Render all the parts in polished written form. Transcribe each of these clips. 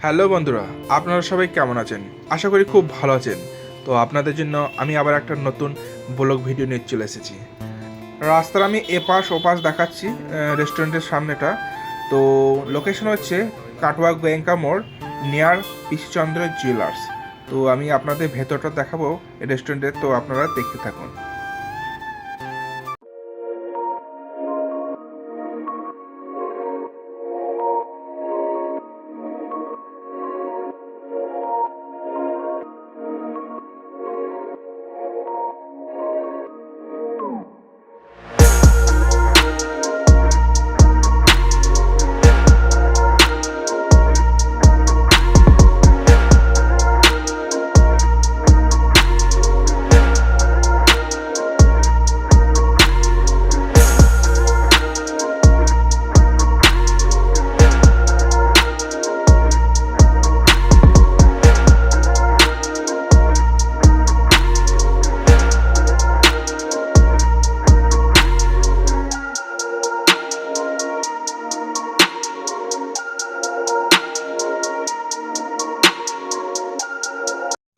Hello বন্ধুরা, আপনারা সবাই কেমন আছেন? আশা করি খুব ভালো আছেন। তো আপনাদের জন্য আমি আবার একটা নতুন ব্লগ ভিডিও নিয়ে চলে এসেছি। রাস্তার আমি এপাশ ওপাশ দেখাচ্ছি রেস্টুরেন্টের সামনেটা। তো লোকেশন হচ্ছে কাটোয়া গোয়েঙ্কা মোড়, নিয়ার পিসিচন্দ্র জুয়েলার্স। তো আমি আপনাদের ভেতরটা দেখাবো রেস্টুরেন্টের, তো আপনারা দেখতে থাকুন।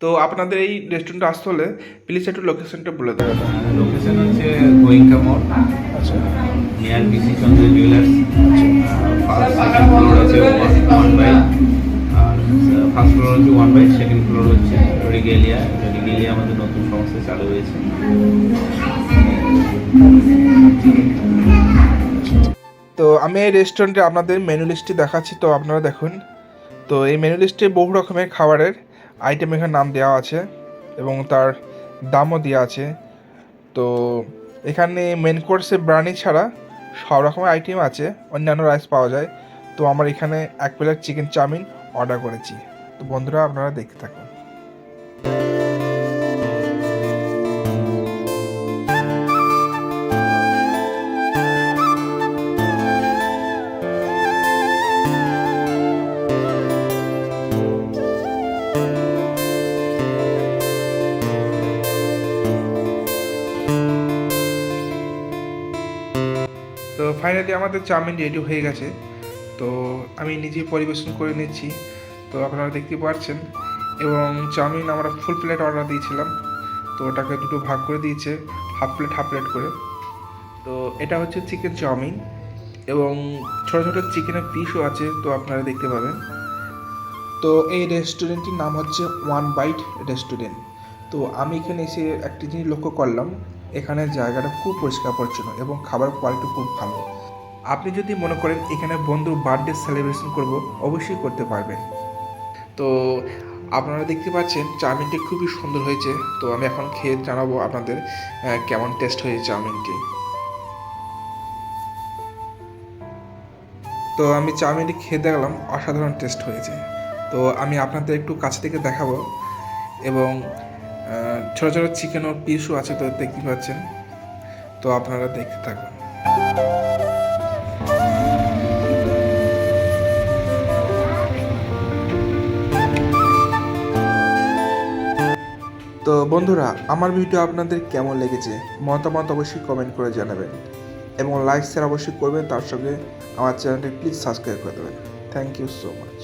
তো আপনাদের এই রেস্টুরেন্টে আসতে হলে প্লিজ একটু লোকেশনটা বলে দেবেন। লোকেশন হচ্ছে গোয়েঙ্কা মোড়, আচ্ছা নিয়ার পিসি চন্দ্র জুয়েলার্স। ফার্স্ট সেকেন্ড ফ্লোর আছে 1/, আর ফার্স্ট ফ্লোর হচ্ছে 1/, সেকেন্ড ফ্লোর হচ্ছে রিগেলিয়া। রিগেলিয়া আমাদের নতুন সংস্থা চালু হয়েছে। তো আমি এই রেস্টুরেন্টে আপনাদের মেনু লিস্টটি দেখাচ্ছি, তো আপনারা দেখুন। তো এই মেনু লিস্টে বহু রকমের খাবারের আইটেম এখানে নাম দেওয়া আছে এবং তার দামও দেওয়া আছে। তো এখানে মেন কোর্সে বিরিয়ানি ছাড়া সব রকমের আইটেম আছে, অন্যান্য রাইস পাওয়া যায়। তো আমার এখানে 1 প্লেট চিকেন চাউমিন অর্ডার করেছি। তো বন্ধুরা আপনারা দেখতে থাকুন। তো ফাইনালি আমাদের চাউমিন রেডি হয়ে গেছে। তো আমি নিজেই পরিবেশন করে নিচ্ছি, তো আপনারা দেখতে পাচ্ছেন। এবং চাউমিন আমরা ফুল প্লেট অর্ডার দিয়েছিলাম, তো ওটাকে দুটো ভাগ করে দিয়েছে, হাফ প্লেট করে। তো এটা হচ্ছে চিকেন চাউমিন এবং ছোটো ছোটো চিকেনের পিসও আছে, তো আপনারা দেখতে পাবেন। তো এই রেস্টুরেন্টটির নাম হচ্ছে 1/, রেস্টুরেন্ট। তো আমি এখানে এসে একটি জিনিস লক্ষ্য করলাম, এখানে জায়গাটা খুব পরিষ্কার পরিচ্ছন্ন এবং খাবার কোয়ালিটি খুব ভালো। আপনি যদি মনে করেন এখানে বন্ধুর বার্থডে সেলিব্রেশন করব, অবশ্যই করতে পারবেন। তো আপনারা দেখতে পাচ্ছেন চাউমিনটি খুবই সুন্দর হয়েছে। তো আমি এখন খেয়ে জানাবো আপনাদের কেমন টেস্ট হয়েছে চাউমিনটি। তো আমি চাউমিনটি খেয়ে দেখলাম, অসাধারণ টেস্ট হয়েছে। তো আমি আপনাদের একটু কাছ থেকে দেখাবো এবং ছোটো ছোটো চিকেনের পিসও আছে, তো দেখতে পাচ্ছেন। তো আপনারা দেখতে থাকুন। তো বন্ধুরা, আমার ভিডিও আপনাদের কেমন লেগেছে মতামত অবশ্যই কমেন্ট করে জানাবেন এবং লাইক শেয়ার অবশ্যই করবেন। তার সঙ্গে আমার চ্যানেলটি প্লিজ সাবস্ক্রাইব করে দেবেন। Thank you so much.